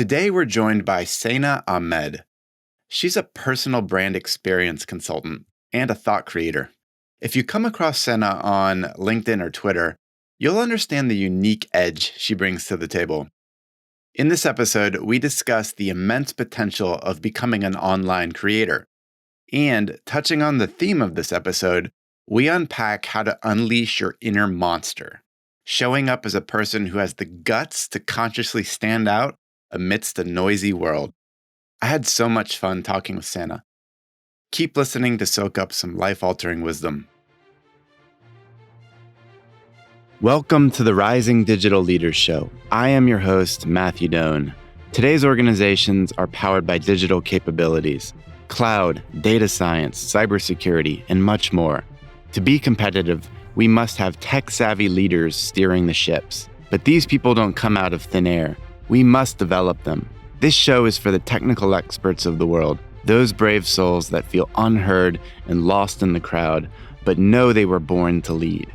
Today, we're joined by A Ahmed. She's a personal brand experience consultant and a thought creator. If you come across Senna on LinkedIn or Twitter, you'll understand the unique edge she brings to the table. In this episode, we discuss the immense potential of becoming an online creator. And touching on the theme of this episode, we unpack how to unleash your inner monster, showing up as a person who has the guts to consciously stand out amidst a noisy world. I had so much fun talking with Senna. Keep listening to soak up some life-altering wisdom. Welcome to the Rising Digital Leaders Show. I am your host, Matthew Doan. Today's organizations are powered by digital capabilities, cloud, data science, cybersecurity, and much more. To be competitive, we must have tech-savvy leaders steering the ships. But these people don't come out of thin air. We must develop them. This show is for the technical experts of the world, those brave souls that feel unheard and lost in the crowd, but know they were born to lead.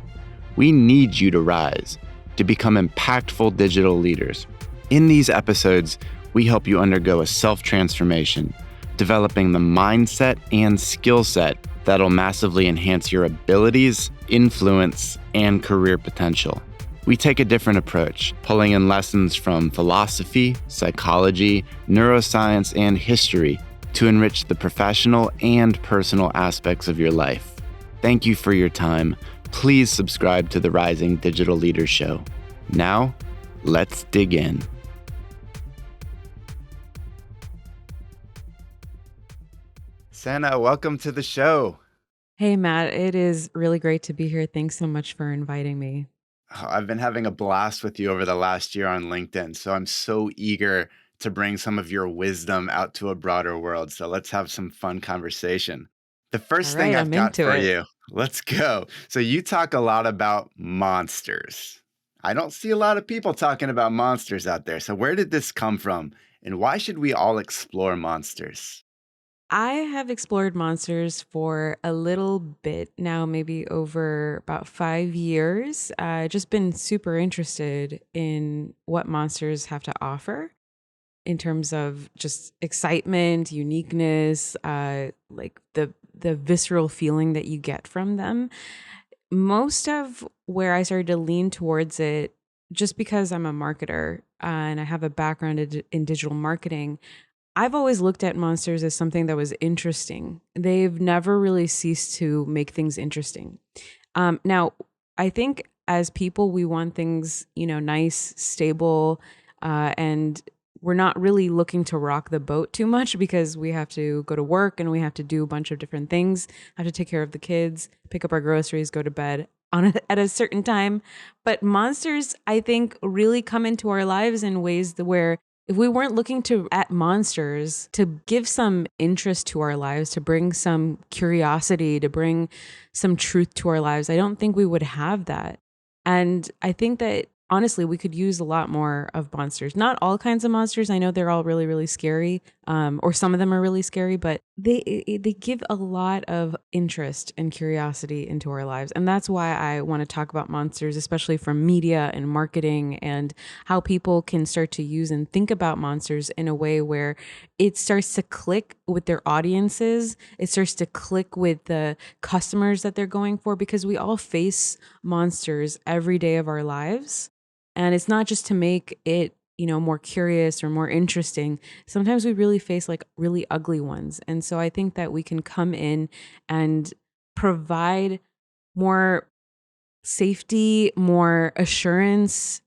We need you to rise, to become impactful digital leaders. In these episodes, we help you undergo a self-transformation, developing the mindset and skill set that'll massively enhance your abilities, influence, and career potential. We take a different approach, pulling in lessons from philosophy, psychology, neuroscience, and history to enrich the professional and personal aspects of your life. Thank you for your time. Please subscribe to the Rising Digital Leaders Show. Now, let's dig in. Senna, welcome to the show. Hey, Matt, it is really great to be here. Thanks so much for inviting me. I've been having a blast with you over the last year on LinkedIn, so I'm so eager to bring some of your wisdom out to a broader world. So let's have some fun conversation. The All first thing right, I've I'm got into for it. you, let's go. So you talk a lot about monsters. I don't see a lot of people talking about monsters out there. So where did this come from? And why should we all explore monsters? I have explored monsters for a little bit now, maybe over about 5 years. Just been super interested in what monsters have to offer in terms of just excitement, uniqueness, like the visceral feeling that you get from them. Most of where I started to lean towards it, just because I'm a marketer and I have a background in digital marketing, I've always looked at monsters as something that was interesting. They've never really ceased to make things interesting. Now, I think as people, we want things, nice, stable, and we're not really looking to rock the boat too much because we have to go to work and we have to do a bunch of different things, have to take care of the kids, pick up our groceries, go to bed at a certain time. But monsters, I think, really come into our lives in ways where if we weren't looking at monsters to give some interest to our lives, to bring some curiosity, to bring some truth to our lives, I don't think we would have that. And I think that honestly, we could use a lot more of monsters. Not all kinds of monsters. I know they're all really, really scary, or some of them are really scary, but they give a lot of interest and curiosity into our lives. And that's why I want to talk about monsters, especially from media and marketing, and how people can start to use and think about monsters in a way where it starts to click with their audiences. It starts to click with the customers that they're going for, because we all face monsters every day of our lives. And it's not just to make it, more curious or more interesting. Sometimes we really face like really ugly ones. And so I think that we can come in and provide more safety, more assurance,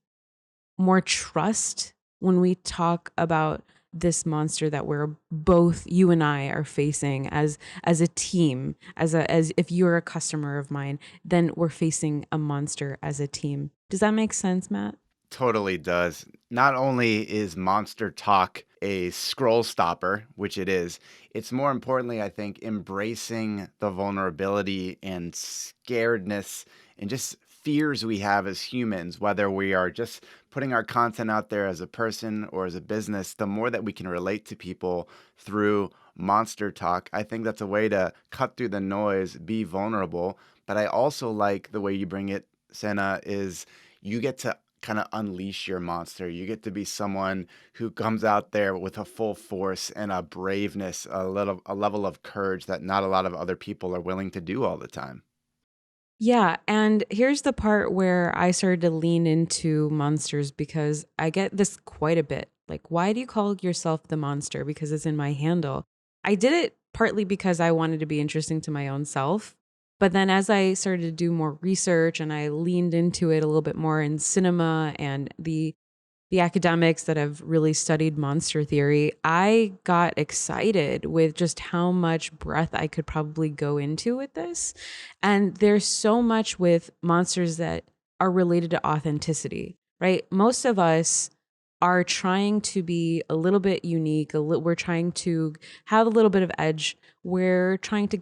more trust when we talk about this monster that we're both, you and I, are facing as a team, as if you're a customer of mine, then we're facing a monster as a team. Does that make sense, Matt? Totally does. Not only is Monster Talk a scroll stopper, which it is, it's more importantly, I think, embracing the vulnerability and scaredness and just fears we have as humans, whether we are just putting our content out there as a person or as a business. The more that we can relate to people through Monster Talk, I think that's a way to cut through the noise, be vulnerable. But I also like the way you bring it, Senna, is you get to kind of unleash your monster. You get to be someone who comes out there with a full force and a braveness, a level of courage that not a lot of other people are willing to do all the time. Yeah, and here's the part where I started to lean into monsters because I get this quite a bit. Like, why do you call yourself the monster? Because it's in my handle. I did it partly because I wanted to be interesting to my own self. But then as I started to do more research and I leaned into it a little bit more in cinema and the academics that have really studied monster theory, I got excited with just how much breadth I could probably go into with this. And there's so much with monsters that are related to authenticity, right? Most of us are trying to be a little bit unique. We're trying to have a little bit of edge. We're trying to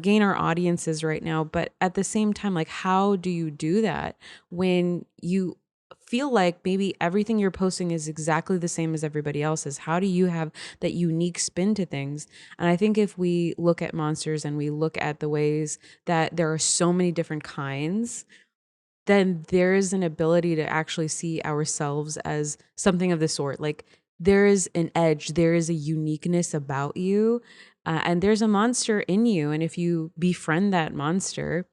gain our audiences right now. But at the same time, like, how do you do that when you feel like maybe everything you're posting is exactly the same as everybody else's? How do you have that unique spin to things? And I think if we look at monsters and we look at the ways that there are so many different kinds, then there is an ability to actually see ourselves as something of the sort. Like, there is an edge, there is a uniqueness about you, and there's a monster in you. And if you befriend that monster,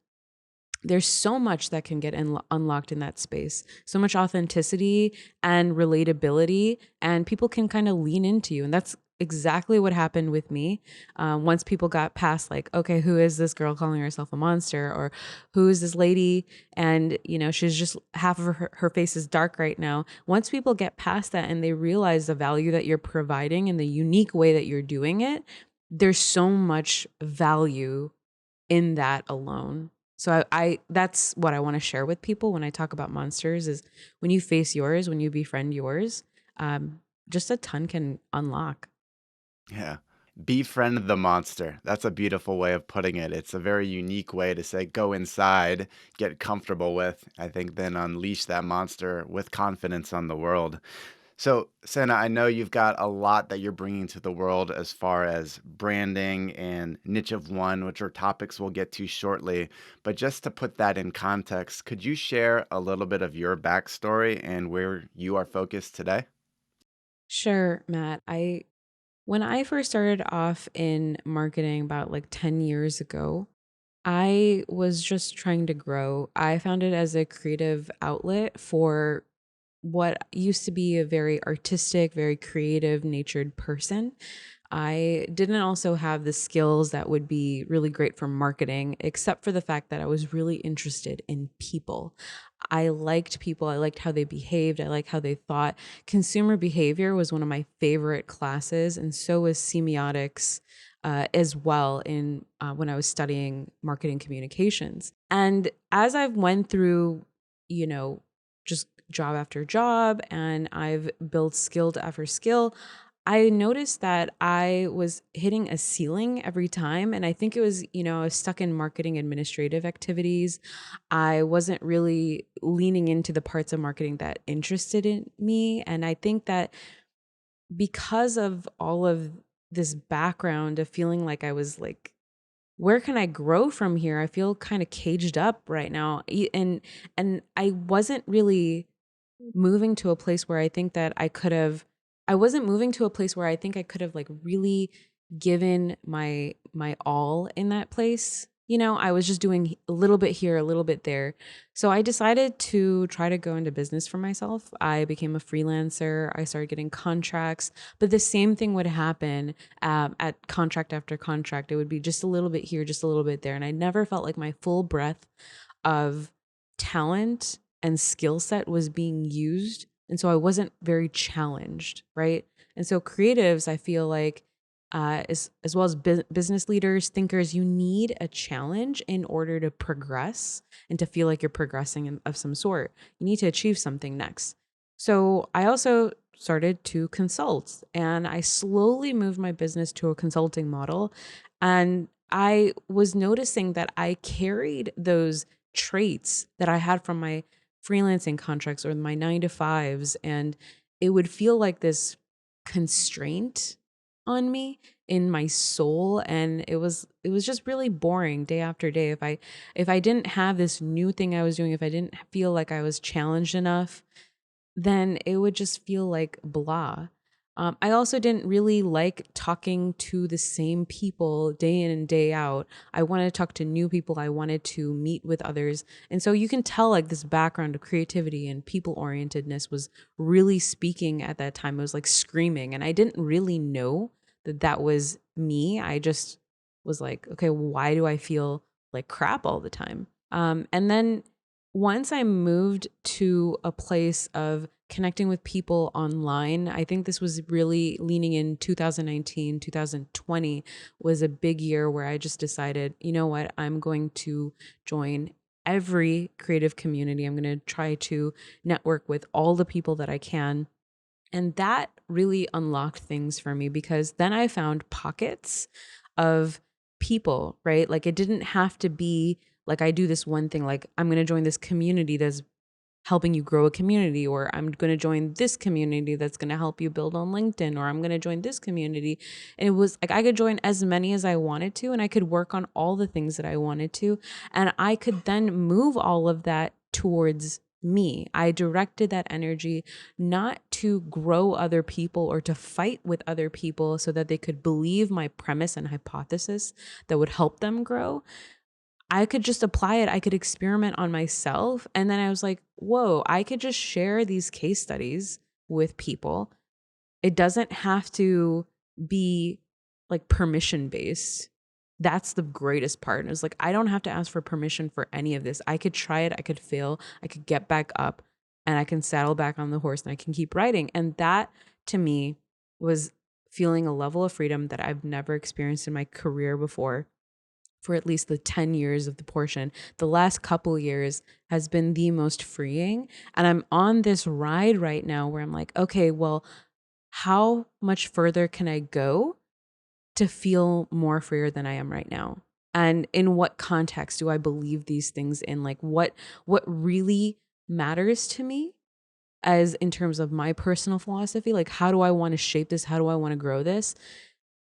there's so much that can get unlocked in that space, so much authenticity and relatability, and people can kind of lean into you. And that's exactly what happened with me. Once people got past, like, okay, who is this girl calling herself a monster, or who is this lady, and she's just half of her face is dark right now. Once people get past that and they realize the value that you're providing and the unique way that you're doing it, there's so much value in that alone. So I that's what I want to share with people when I talk about monsters is when you face yours, when you befriend yours, um, just a ton can unlock. Yeah. Befriend the monster. That's a beautiful way of putting it. It's a very unique way to say go inside, get comfortable with, I think, then unleash that monster with confidence on the world. So, Senna, I know you've got a lot that you're bringing to the world as far as branding and niche of one, which are topics we'll get to shortly. But just to put that in context, could you share a little bit of your backstory and where you are focused today? Sure, Matt. I When I first started off in marketing about like 10 years ago, I was just trying to grow. I found it as a creative outlet for what used to be a very artistic, very creative natured person. I didn't also have the skills that would be really great for marketing, except for the fact that I was really interested in people. I liked people. I liked how they behaved. I liked how they thought. Consumer behavior was one of my favorite classes, and so was semiotics as well in when I was studying marketing communications. And as I've went through, you know, just job after job, and I've built skill after skill, I noticed that I was hitting a ceiling every time. And I think it was, I was stuck in marketing administrative activities. I wasn't really leaning into the parts of marketing that interested in me. And I think that because of all of this background of feeling like I was like, where can I grow from here? I feel kind of caged up right now. And I wasn't really moving to a place where I think that I wasn't moving to a place where I think I could have like really given my all in that place. I was just doing a little bit here, a little bit there. So I decided to try to go into business for myself. I became a freelancer. I started getting contracts, but the same thing would happen at contract after contract. It would be just a little bit here, just a little bit there. And I never felt like my full breadth of talent and skill set was being used. And so I wasn't very challenged, right? And so creatives, I feel like, as well as business leaders, thinkers, you need a challenge in order to progress and to feel like you're progressing of some sort. You need to achieve something next. So I also started to consult, and I slowly moved my business to a consulting model. And I was noticing that I carried those traits that I had from my freelancing contracts or my 9 to 5s. And it would feel like this constraint on me in my soul, and it was just really boring day after day. If I didn't have this new thing I was doing, if I didn't feel like I was challenged enough, then it would just feel like blah. I also didn't really like talking to the same people day in and day out. I wanted to talk to new people. I wanted to meet with others. And so you can tell like this background of creativity and people orientedness was really speaking at that time. It was like screaming. And I didn't really know that that was me. I just was like, okay, why do I feel like crap all the time? And then once I moved to a place of connecting with people online, I think this was really leaning in 2019, 2020 was a big year where I just decided, you know what, I'm going to join every creative community. I'm going to try to network with all the people that I can. And that really unlocked things for me because then I found pockets of people, right? Like it didn't have to be like I do this one thing, like I'm going to join this community that's helping you grow a community, or I'm going to join this community that's going to help you build on LinkedIn, or I'm going to join this community. And it was like I could join as many as I wanted to, and I could work on all the things that I wanted to. And I could then move all of that towards me. I directed that energy not to grow other people or to fight with other people so that they could believe my premise and hypothesis that would help them grow. I could just apply it. I could experiment on myself. And then I was like, whoa, I could just share these case studies with people. It doesn't have to be like permission based. That's the greatest part. And it's like, I don't have to ask for permission for any of this. I could try it. I could fail. I could get back up and I can saddle back on the horse and I can keep riding. And that to me was feeling a level of freedom that I've never experienced in my career before for at least the 10 years of the portion. The last couple years has been the most freeing. And I'm on this ride right now where I'm like, okay, well, how much further can I go to feel more freer than I am right now? And in what context do I believe these things in? Like what really matters to me as in terms of my personal philosophy? Like how do I want to shape this? How do I want to grow this?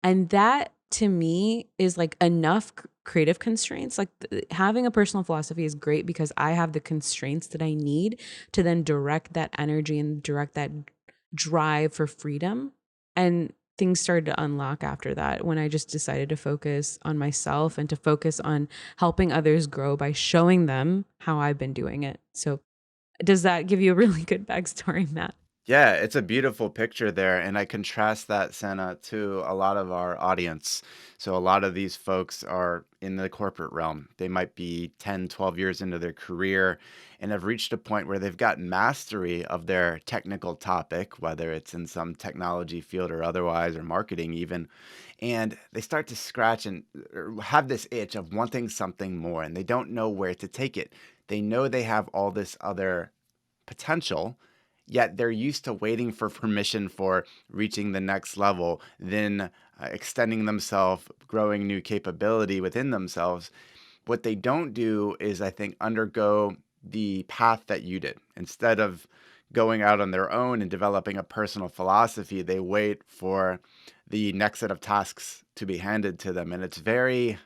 And that to me is like enough creative constraints. Like having a personal philosophy is great because I have the constraints that I need to then direct that energy and direct that drive for freedom. And things started to unlock after that when I just decided to focus on myself and to focus on helping others grow by showing them how I've been doing it. So, does that give you a really good backstory, Matt? Yeah, it's a beautiful picture there, and I contrast that, Senna, to a lot of our audience. So a lot of these folks are in the corporate realm. They might be 10, 12 years into their career and have reached a point where they've got mastery of their technical topic, whether it's in some technology field or otherwise, or marketing even. And they start to scratch and or have this itch of wanting something more, and they don't know where to take it. They know they have all this other potential, yet they're used to waiting for permission for reaching the next level, then extending themselves, growing new capability within themselves. What they don't do is, I think, undergo the path that you did. Instead of going out on their own and developing a personal philosophy, they wait for the next set of tasks to be handed to them. And it's very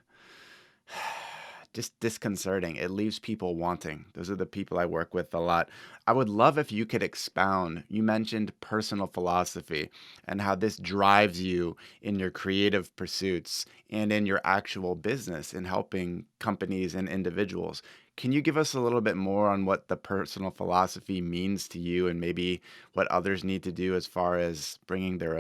just disconcerting. It leaves people wanting. Those are the people I work with a lot. I would love if you could expound. You mentioned personal philosophy and how this drives you in your creative pursuits and in your actual business in helping companies and individuals. Can you give us a little bit more on what the personal philosophy means to you and maybe what others need to do as far as bringing their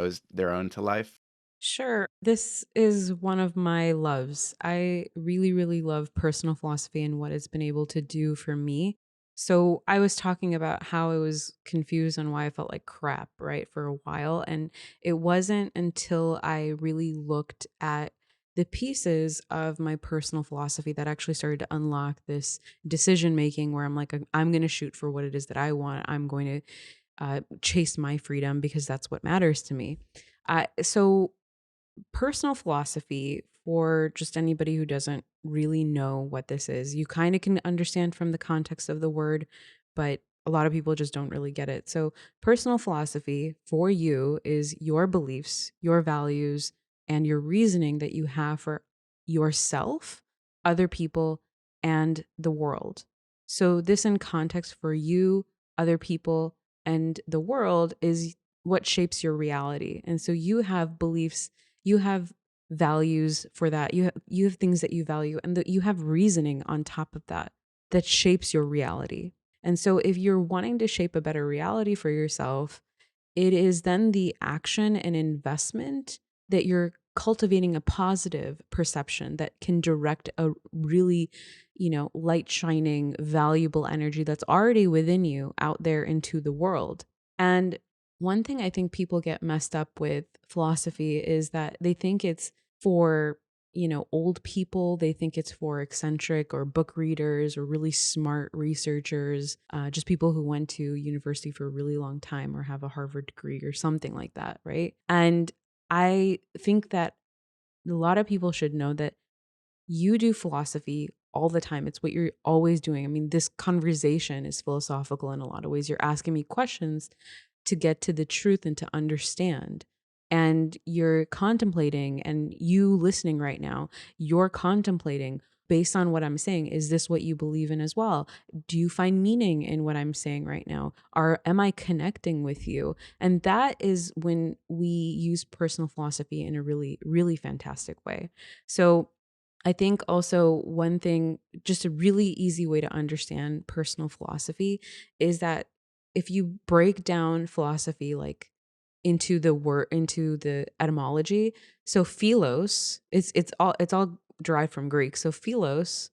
own to life? Sure. This is one of my loves. I really, really love personal philosophy and what it's been able to do for me. So, I was talking about how I was confused on why I felt like crap, right, for a while. And it wasn't until I really looked at the pieces of my personal philosophy that actually started to unlock this decision making where I'm like, I'm going to shoot for what it is that I want. I'm going to chase my freedom because that's what matters to me. So, personal philosophy, for just anybody who doesn't really know what this is, you kind of can understand from the context of the word, but a lot of people just don't really get it. So, personal philosophy for you is your beliefs, your values, and your reasoning that you have for yourself, other people, and the world. So, this in context for you, other people, and the world is what shapes your reality. And so, you have beliefs, you have values for that. You have things that you value, and that you have reasoning on top of that that shapes your reality. And so, if you're wanting to shape a better reality for yourself, it is then the action and investment that you're cultivating a positive perception that can direct a really, light shining, valuable energy that's already within you out there into the world. And one thing I think people get messed up with philosophy is that they think it's for old people. They think it's for eccentric or book readers or really smart researchers, just people who went to university for a really long time or have a Harvard degree or something like that, right? And I think that a lot of people should know that you do philosophy all the time. It's what you're always doing. I mean, this conversation is philosophical in a lot of ways. You're asking me questions to get to the truth and to understand. And you're contemplating, and you listening right now, you're contemplating based on what I'm saying. Is this what you believe in as well? Do you find meaning in what I'm saying right now? Am I connecting with you? And that is when we use personal philosophy in a really, really fantastic way. So I think also one thing, just a really easy way to understand personal philosophy is that if you break down philosophy like into the etymology, so philos, it's all derived from Greek. So philos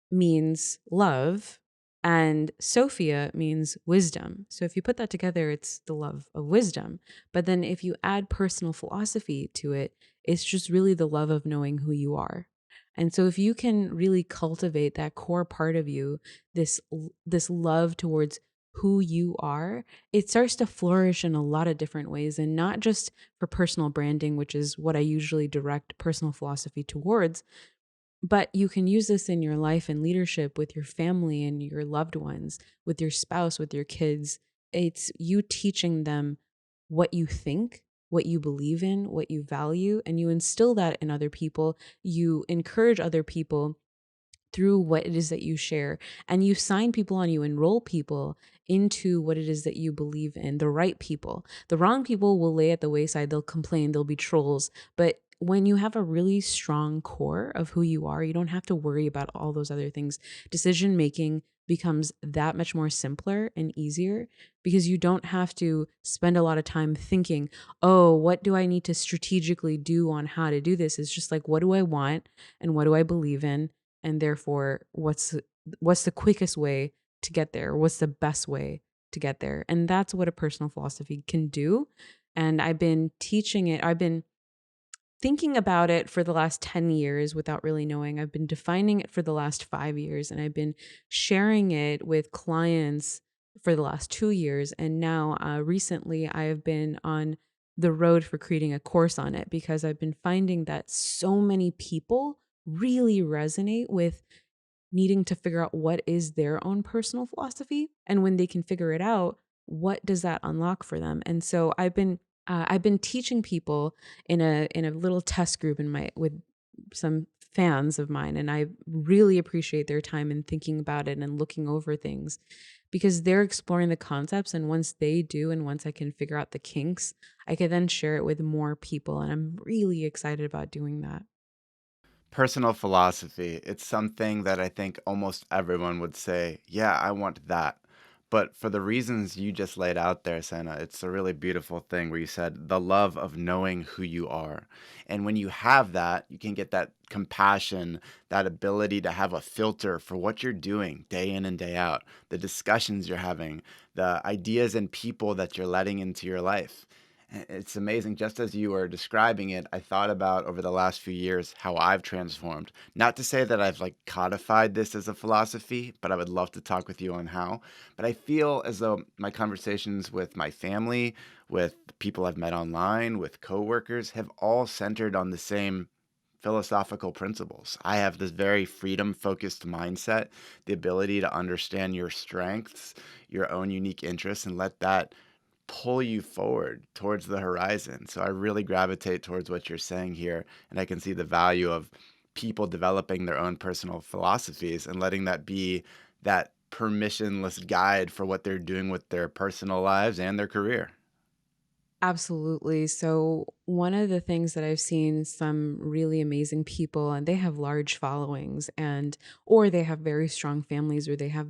means love, and Sophia means wisdom. So if you put that together, it's the love of wisdom. But then if you add personal philosophy to it, it's just really the love of knowing who you are. And so if you can really cultivate that core part of you, this love towards who you are, it starts to flourish in a lot of different ways, and not just for personal branding, which is what I usually direct personal philosophy towards, but you can use this in your life and leadership with your family and your loved ones, with your spouse, with your kids. It's you teaching them what you think, what you believe in, what you value, and you instill that in other people. You encourage other people through what it is that you share, and you sign people on, you enroll people into what it is that you believe in, the right people. The wrong people will lay at the wayside, they'll complain, they'll be trolls. But when you have a really strong core of who you are, you don't have to worry about all those other things. Decision making becomes that much more simpler and easier because you don't have to spend a lot of time thinking, oh, what do I need to strategically do on how to do this? It's just like, what do I want and what do I believe in? And therefore, what's the quickest way to get there? What's the best way to get there? And that's what a personal philosophy can do. And I've been teaching it. I've been thinking about it for the last 10 years without really knowing. I've been defining it for the last 5 years, and I've been sharing it with clients for the last 2 years. And now recently I have been on the road for creating a course on it, because I've been finding that so many people really resonate with needing to figure out what is their own personal philosophy, and when they can figure it out, what does that unlock for them. And so I've been teaching people in a little test group with some fans of mine, and I really appreciate their time in thinking about it and looking over things, because they're exploring the concepts, and once they do, and once I can figure out the kinks, I can then share it with more people, and I'm really excited about doing that. Personal philosophy. It's something that I think almost everyone would say, yeah, I want that. But for the reasons you just laid out there, Senna, it's a really beautiful thing where you said the love of knowing who you are. And when you have that, you can get that compassion, that ability to have a filter for what you're doing day in and day out, the discussions you're having, the ideas and people that you're letting into your life. It's amazing. Just as you were describing it, I thought about over the last few years how I've transformed. Not to say that I've like codified this as a philosophy, but I would love to talk with you on how. But I feel as though my conversations with my family, with people I've met online, with coworkers have all centered on the same philosophical principles. I have this very freedom focused mindset, the ability to understand your strengths, your own unique interests, and let that pull you forward towards the horizon. So I really gravitate towards what you're saying here, and I can see the value of people developing their own personal philosophies and letting that be that permissionless guide for what they're doing with their personal lives and their career. Absolutely. So, one of the things that I've seen some really amazing people, and they have large followings, or they have very strong families, or they have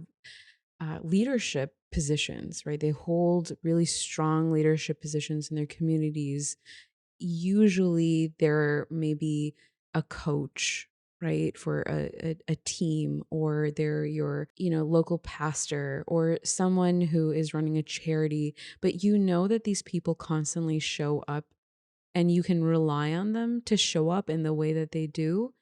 leadership positions, right? They hold really strong leadership positions in their communities. Usually there may be a coach, right, for a team, or they're your, local pastor or someone who is running a charity, but you know that these people constantly show up and you can rely on them to show up in the way that they do.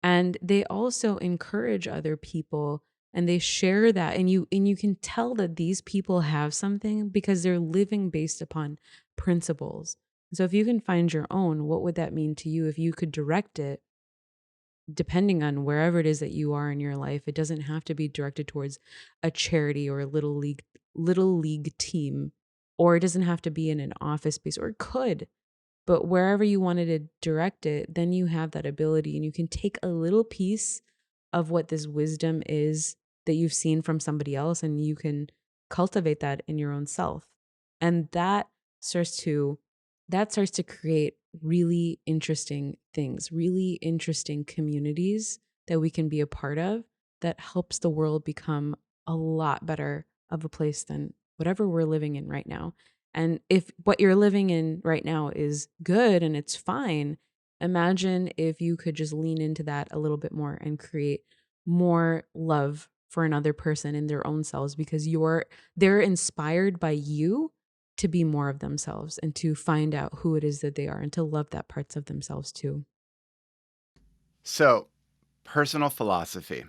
And they also encourage other people, and they share that, and you can tell that these people have something because they're living based upon principles. So if you can find your own, what would that mean to you if you could direct it depending on wherever it is that you are in your life? It doesn't have to be directed towards a charity or a little league team, or it doesn't have to be in an office space, or it could, but wherever you wanted to direct it, then you have that ability, and you can take a little piece of what this wisdom is that you've seen from somebody else, and you can cultivate that in your own self. And starts to that starts to create really interesting things, really interesting communities that we can be a part of, that helps the world become a lot better of a place than whatever we're living in right now. And if what you're living in right now is good and it's fine, imagine if you could just lean into that a little bit more and create more love for another person in their own selves, because they're inspired by you to be more of themselves and to find out who it is that they are and to love that parts of themselves too. So, personal philosophy.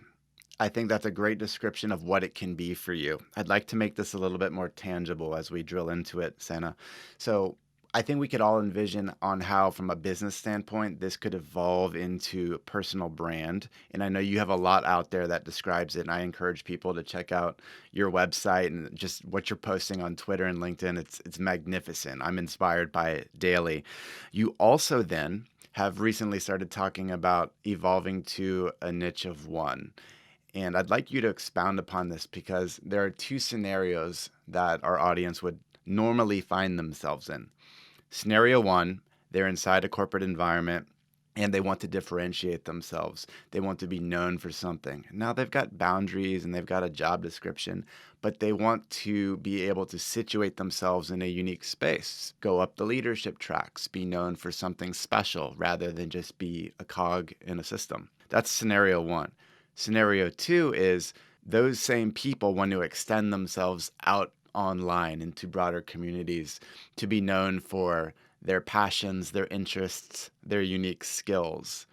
I think that's a great description of what it can be for you. I'd like to make this a little bit more tangible as we drill into it, Sana. So, I think we could all envision on how, from a business standpoint, this could evolve into a personal brand. And I know you have a lot out there that describes it. And I encourage people to check out your website and just what you're posting on Twitter and LinkedIn. It's magnificent. I'm inspired by it daily. You also then have recently started talking about evolving to a niche of one. And I'd like you to expound upon this because there are two scenarios that our audience would normally find themselves in. Scenario one, they're inside a corporate environment and they want to differentiate themselves. They want to be known for something. Now they've got boundaries and they've got a job description, but they want to be able to situate themselves in a unique space, go up the leadership tracks, be known for something special rather than just be a cog in a system. That's scenario one. Scenario two is those same people want to extend themselves out online into broader communities to be known for their passions, their interests, their unique skills.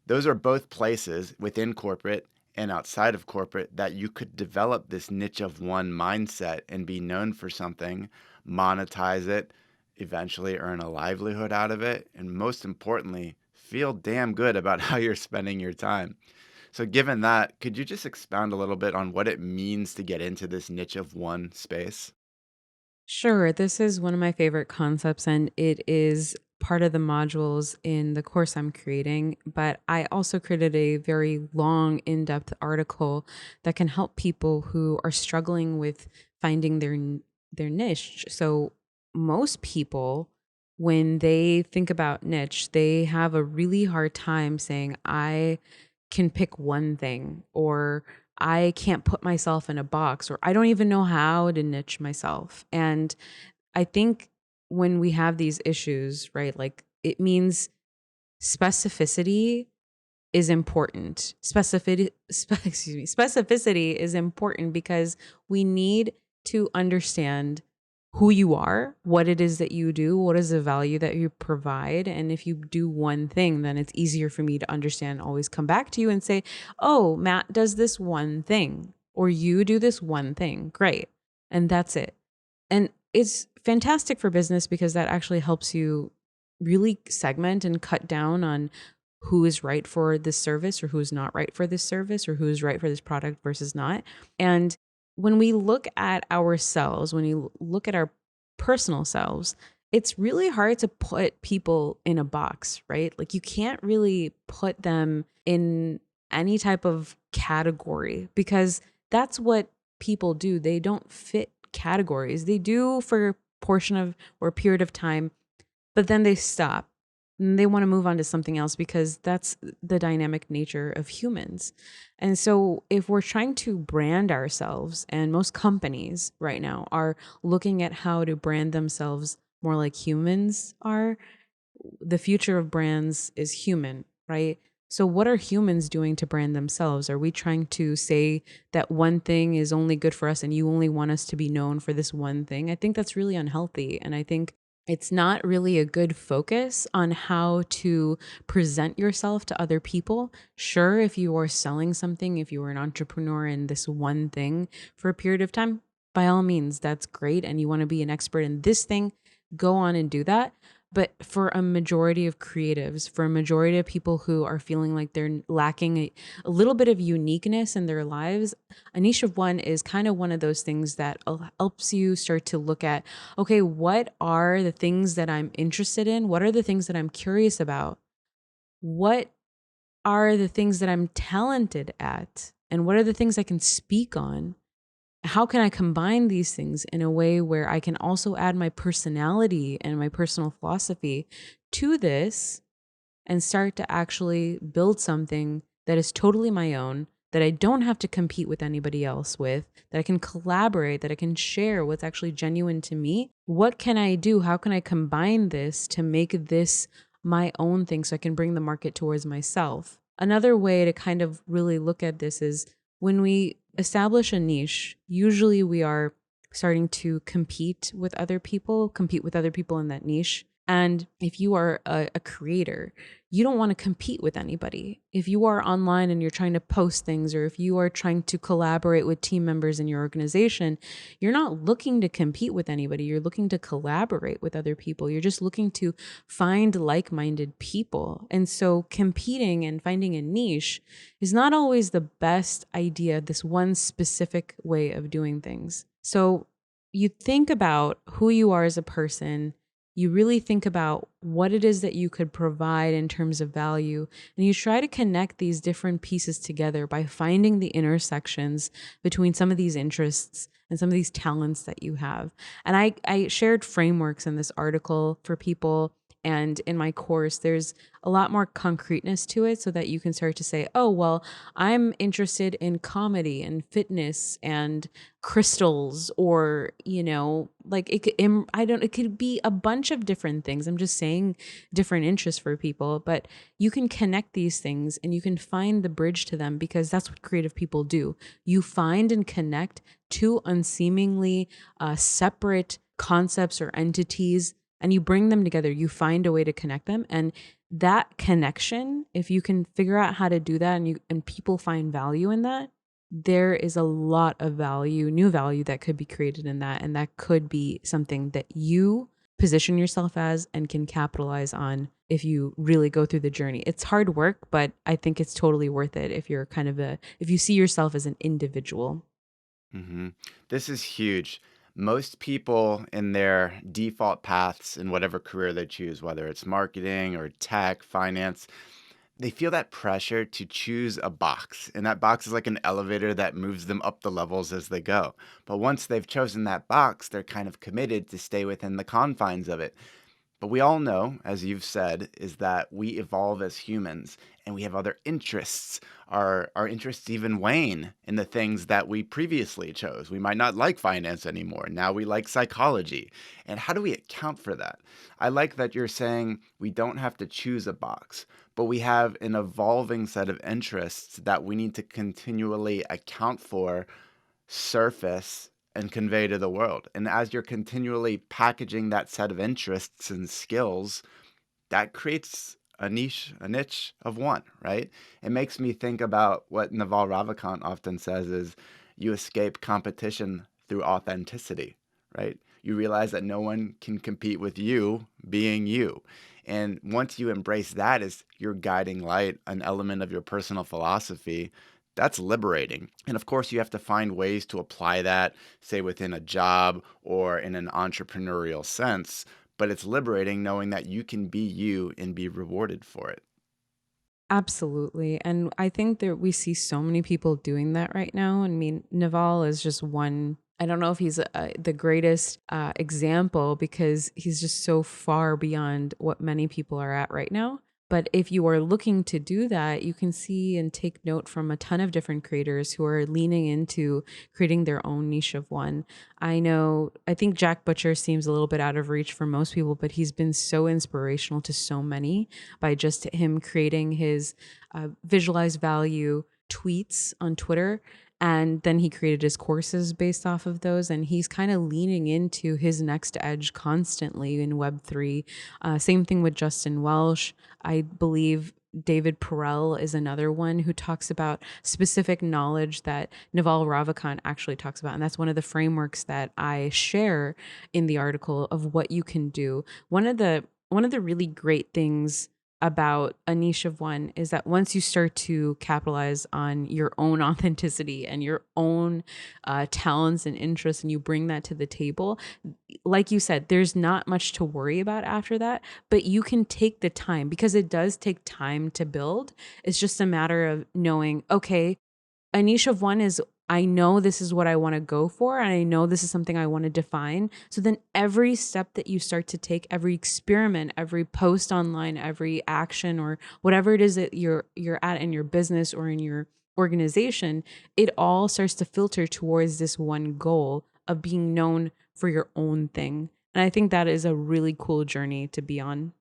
Those are both places within corporate and outside of corporate that you could develop this niche of one mindset and be known for something, monetize it, eventually earn a livelihood out of it, and most importantly, feel damn good about how you're spending your time. So, given that, could you just expound a little bit on what it means to get into this niche of one space? Sure. This is one of my favorite concepts, and it is part of the modules in the course I'm creating. But I also created a very long, in depth article that can help people who are struggling with finding their niche. So, most people, when they think about niche, they have a really hard time saying, I can pick one thing, or I can't put myself in a box, or I don't even know how to niche myself. And I think when we have these issues, right, like it means specificity is important. Specificity is important because we need to understand who you are, what it is that you do, what is the value that you provide. And if you do one thing, then it's easier for me to understand, always come back to you and say, oh, Matt does this one thing, or you do this one thing. Great. And that's it. And it's fantastic for business because that actually helps you really segment and cut down on who is right for this service or who's not right for this service or who's right for this product versus not. And when we look at ourselves, when you look at our personal selves, it's really hard to put people in a box, right? Like you can't really put them in any type of category because that's what people do. They don't fit categories. They do for a portion of or a period of time, but then they stop and they want to move on to something else because that's the dynamic nature of humans. And so if we're trying to brand ourselves, and most companies right now are looking at how to brand themselves more like humans are, the future of brands is human, right? So, what are humans doing to brand themselves? Are we trying to say that one thing is only good for us and you only want us to be known for this one thing? I think that's really unhealthy. And I think it's not really a good focus on how to present yourself to other people. Sure, if you are selling something, if you are an entrepreneur in this one thing for a period of time, by all means, that's great. And you want to be an expert in this thing, go on and do that. But for a majority of creatives, for a majority of people who are feeling like they're lacking a little bit of uniqueness in their lives, a niche of one is kind of one of those things that helps you start to look at, okay, what are the things that I'm interested in? What are the things that I'm curious about? What are the things that I'm talented at? And what are the things I can speak on? How can I combine these things in a way where I can also add my personality and my personal philosophy to this and start to actually build something that is totally my own, that I don't have to compete with anybody else with, that I can collaborate, that I can share what's actually genuine to me? What can I do? How can I combine this to make this my own thing so I can bring the market towards myself? Another way to kind of really look at this is when we establish a niche, usually we are starting to compete with other people, in that niche. And if you are a creator, you don't want to compete with anybody. If you are online and you're trying to post things, or if you are trying to collaborate with team members in your organization, you're not looking to compete with anybody. You're looking to collaborate with other people. You're just looking to find like-minded people. And so competing and finding a niche is not always the best idea, this one specific way of doing things. So you think about who you are as a person, you really think about what it is that you could provide in terms of value, and you try to connect these different pieces together by finding the intersections between some of these interests and some of these talents that you have. And I shared frameworks in this article for people. And in my course, there's a lot more concreteness to it so that you can start to say, oh, well, I'm interested in comedy and fitness and crystals, or, like it could, it could be a bunch of different things. I'm just saying different interests for people, but you can connect these things and you can find the bridge to them, because that's what creative people do. You find and connect two unseemingly separate concepts or entities, and you bring them together. You find a way to connect them, and that connection, if you can figure out how to do that, and people find value in that, there is a lot of value, new value that could be created in that. And that could be something that you position yourself as and can capitalize on if you really go through the journey. It's hard work, but I think it's totally worth it if you're if you see yourself as an individual. hmm This is huge. Most people in their default paths in whatever career they choose, whether it's marketing or tech, finance, they feel that pressure to choose a box. And that box is like an elevator that moves them up the levels as they go. But once they've chosen that box, they're kind of committed to stay within the confines of it. But we all know, as you've said, is that we evolve as humans and we have other interests. Our interests even wane in the things that we previously chose. We might not like finance anymore. Now we like psychology. And how do we account for that? I like that you're saying we don't have to choose a box, but we have an evolving set of interests that we need to continually account for, surface, and convey to the world. And as you're continually packaging that set of interests and skills, that creates a niche of one, right? It makes me think about what Naval Ravikant often says is you escape competition through authenticity, right? You realize that no one can compete with you being you. And once you embrace that as your guiding light, an element of your personal philosophy, that's liberating. And of course, you have to find ways to apply that, say within a job or in an entrepreneurial sense. But it's liberating knowing that you can be you and be rewarded for it. Absolutely. And I think that we see so many people doing that right now. I mean, Naval is just one. I don't know if he's the greatest example because he's just so far beyond what many people are at right now. But if you are looking to do that, you can see and take note from a ton of different creators who are leaning into creating their own niche of one. I think Jack Butcher seems a little bit out of reach for most people, but he's been so inspirational to so many by just him creating his visualized value tweets on Twitter. And then he created his courses based off of those. And he's kind of leaning into his next edge constantly in Web3. Same thing with Justin Welsh. I believe David Perel is another one who talks about specific knowledge that Naval Ravikant actually talks about. And that's one of the frameworks that I share in the article of what you can do. One of the really great things about a niche of one is that once you start to capitalize on your own authenticity and your own talents and interests, and you bring that to the table, like you said, there's not much to worry about after that, but you can take the time because it does take time to build. It's just a matter of knowing, okay, a niche of one is I know this is what I want to go for and I know this is something I want to define. So then every step that you start to take, every experiment, every post online, every action or whatever it is that you're at in your business or in your organization, it all starts to filter towards this one goal of being known for your own thing. And I think that is a really cool journey to be on.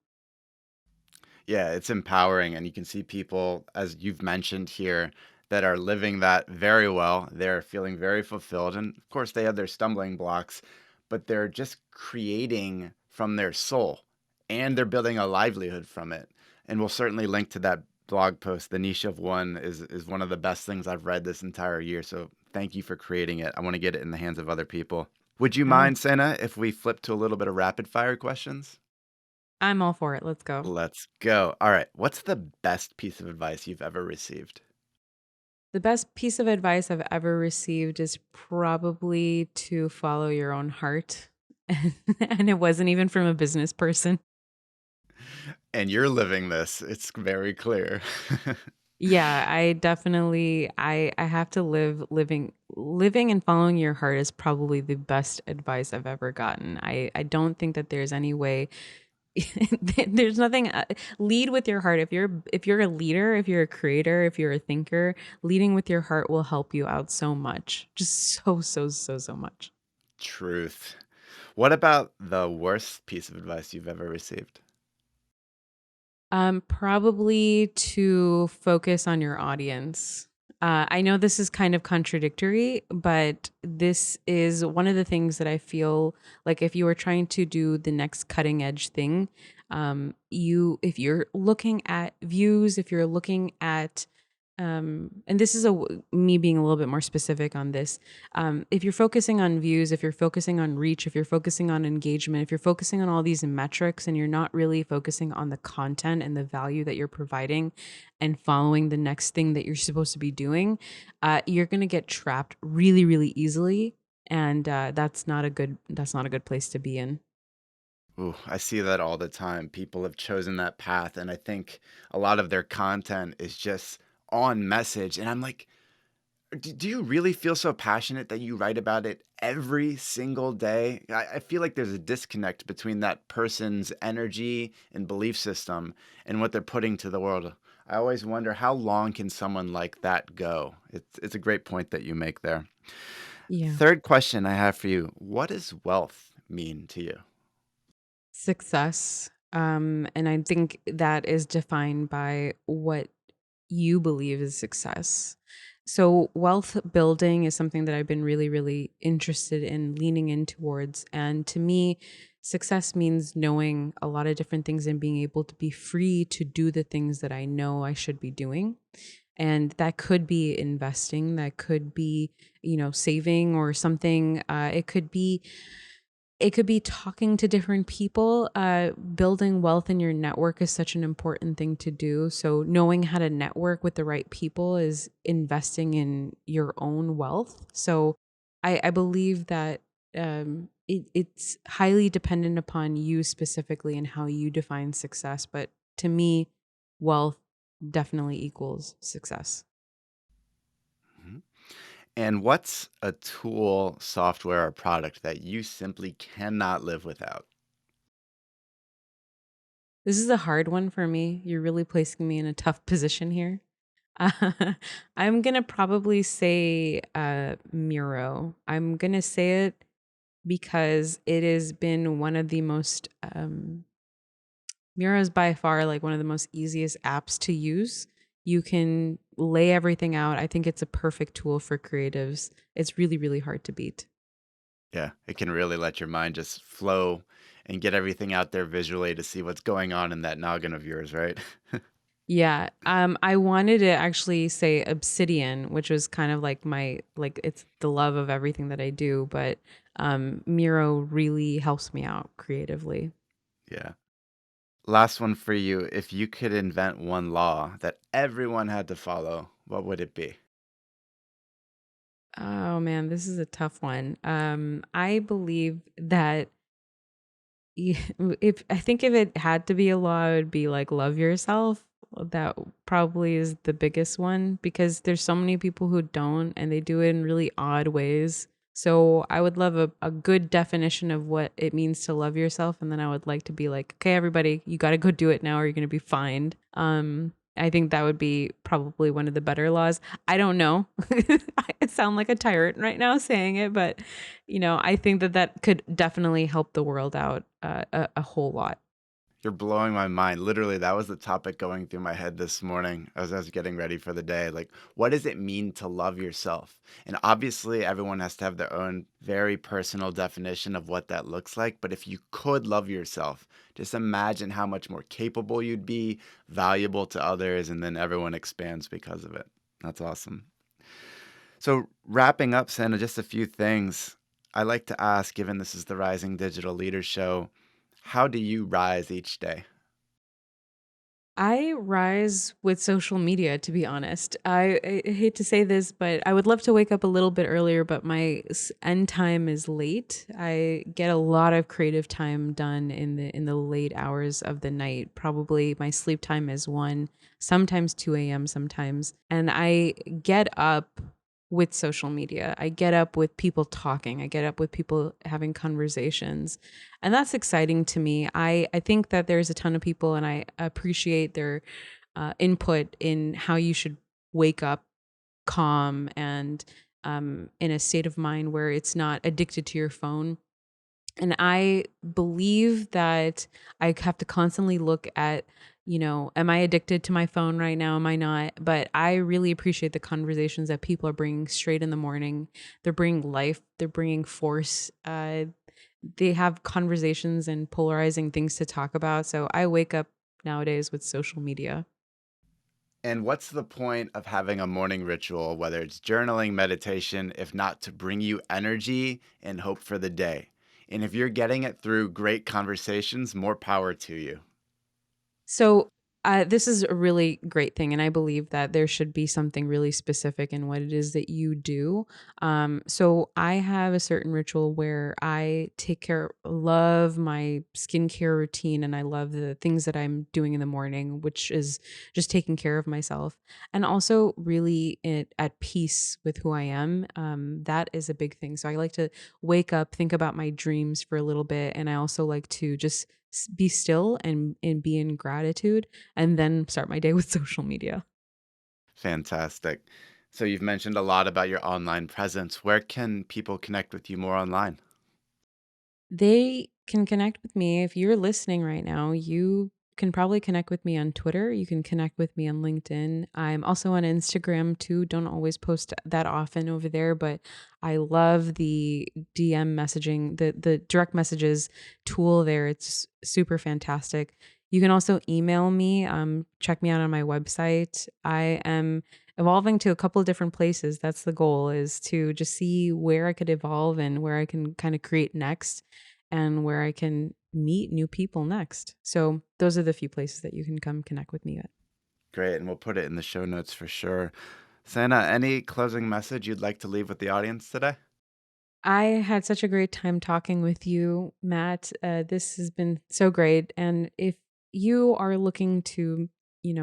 Yeah, it's empowering. And you can see people, as you've mentioned here, that are living that very well. They're feeling very fulfilled. And of course, they have their stumbling blocks, but they're just creating from their soul and they're building a livelihood from it. And we'll certainly link to that blog post. The Niche of One is one of the best things I've read this entire year. So thank you for creating it. I want to get it in the hands of other people. Would you Yeah. mind, Senna, if we flip to a little bit of rapid fire questions? I'm all for it. Let's go. Let's go. All right. What's the best piece of advice you've ever received? The best piece of advice I've ever received is probably to follow your own heart. And it wasn't even from a business person. And you're living this. It's very clear. Yeah, I have to living and following your heart is probably the best advice I've ever gotten. I don't think that there's any way there's nothing lead with your heart. If you're a leader, if you're a creator, if you're a thinker, leading with your heart will help you out so much. Just so much. Truth. What about the worst piece of advice you've ever received? Probably to focus on your audience. I know this is kind of contradictory, but this is one of the things that I feel like if you were trying to do the next cutting edge thing, if you're looking at views, if you're looking at and this is me being a little bit more specific on this. If you're focusing on views, if you're focusing on reach, if you're focusing on engagement, if you're focusing on all these metrics and you're not really focusing on the content and the value that you're providing and following the next thing that you're supposed to be doing, you're going to get trapped really, really easily. And that's not a good place to be in. Ooh, I see that all the time. People have chosen that path, and I think a lot of their content is just on message. And I'm like, do you really feel so passionate that you write about it every single day? I feel like there's a disconnect between that person's energy and belief system and what they're putting to the world. I always wonder how long can someone like that go? It's a great point that you make there. Yeah. Third question I have for you. What does wealth mean to you? Success. And I think that is defined by what you believe is success. So, wealth building is something that I've been really, really interested in leaning in towards. And to me, success means knowing a lot of different things and being able to be free to do the things that I know I should be doing. And that could be investing, that could be, saving or something. It could be it could be talking to different people. Building wealth in your network is such an important thing to do. So knowing how to network with the right people is investing in your own wealth. So I believe that it's highly dependent upon you specifically and how you define success. But to me, wealth definitely equals success. Mhm. And what's a tool, software, or product that you simply cannot live without? This is a hard one for me. You're really placing me in a tough position here. Uh, I'm gonna probably say Miro. I'm gonna say it because it has been one of the most Miro is by far like one of the most easiest apps to use. You can lay everything out. I think it's a perfect tool for creatives. It's really, really hard to beat. Yeah, it can really let your mind just flow and get everything out there visually to see what's going on in that noggin of yours, right? Yeah. I wanted to actually say Obsidian, which was kind of like my like it's the love of everything that I do, but Miro really helps me out creatively. Yeah. Last one for you. If you could invent one law that everyone had to follow, what would it be? Oh man, this is a tough one. I believe that yeah, if I think if it had to be a law, it would be like love yourself. That probably is the biggest one because there's so many people who don't and they do it in really odd ways. So I would love a good definition of what it means to love yourself. And then I would like to be like, okay, everybody, you got to go do it now or you're going to be fined. I think that would be probably one of the better laws. I don't know. I sound like a tyrant right now saying it, but I think that that could definitely help the world out a whole lot. You're blowing my mind. Literally, that was the topic going through my head this morning as I was getting ready for the day. Like, what does it mean to love yourself? And obviously, everyone has to have their own very personal definition of what that looks like. But if you could love yourself, just imagine how much more capable you'd be, valuable to others, and then everyone expands because of it. That's awesome. So, wrapping up, Santa, just a few things. I like to ask, given this is the Rising Digital Leaders Show, how do you rise each day? I rise with social media, to be honest. I hate to say this, but I would love to wake up a little bit earlier, but my end time is late. I get a lot of creative time done in the late hours of the night. Probably my sleep time is 1, sometimes 2 a.m. sometimes. And I get up with social media. I get up with people talking. I get up with people having conversations, and that's exciting to me. I think that there's a ton of people and I appreciate their input in how you should wake up calm and in a state of mind where it's not addicted to your phone. And I believe that I have to constantly look at, am I addicted to my phone right now? Am I not? But I really appreciate the conversations that people are bringing straight in the morning. They're bringing life, they're bringing force. They have conversations and polarizing things to talk about. So I wake up nowadays with social media. And what's the point of having a morning ritual, whether it's journaling, meditation, if not to bring you energy and hope for the day? And if you're getting it through great conversations, more power to you. So, this is a really great thing, and I believe that there should be something really specific in what it is that you do. So I have a certain ritual where I love my skincare routine, and I love the things that I'm doing in the morning, which is just taking care of myself, and also really at peace with who I am. That is a big thing. So I like to wake up, think about my dreams for a little bit, and I also like to just be still and be in gratitude and then start my day with social media. Fantastic. So you've mentioned a lot about your online presence. Where can people connect with you more online? They can connect with me. If you're listening right now, you can probably connect with me on Twitter. You can connect with me on LinkedIn. I'm also on Instagram too. Don't always post that often over there, but I love the DM messaging, the direct messages tool there. It's super fantastic. You can also email me. Check me out on my website. I am evolving to a couple of different places. That's the goal, is to just see where I could evolve and where I can kind of create next. and where I can meet new people next. So those are the few places that you can come connect with me at. Great. And we'll put it in the show notes for sure. Sana, any closing message you'd like to leave with the audience today? I had such a great time talking with you, Matt. This has been so great. And if you are looking to,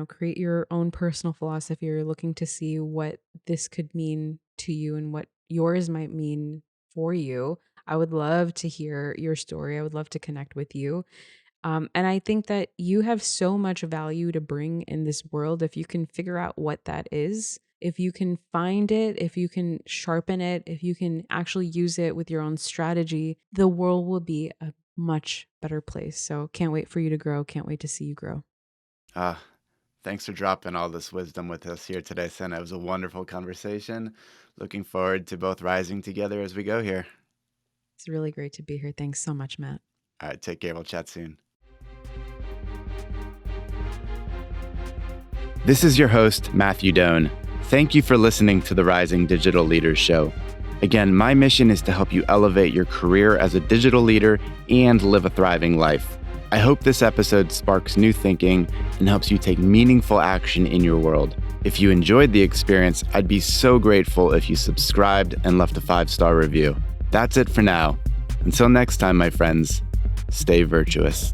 create your own personal philosophy, or you're looking to see what this could mean to you and what yours might mean for you, I would love to hear your story. I would love to connect with you. And I think that you have so much value to bring in this world if you can figure out what that is. If you can find it, if you can sharpen it, if you can actually use it with your own strategy, the world will be a much better place. So can't wait for you to grow. Can't wait to see you grow. Thanks for dropping all this wisdom with us here today, Sana. It was a wonderful conversation. Looking forward to both rising together as we go here. It's really great to be here. Thanks so much, Matt. All right, take care. We'll chat soon. This is your host, Matthew Doan. Thank you for listening to the Rising Digital Leaders Show. Again, my mission is to help you elevate your career as a digital leader and live a thriving life. I hope this episode sparks new thinking and helps you take meaningful action in your world. If you enjoyed the experience, I'd be so grateful if you subscribed and left a 5-star review. That's it for now. Until next time, my friends, stay virtuous.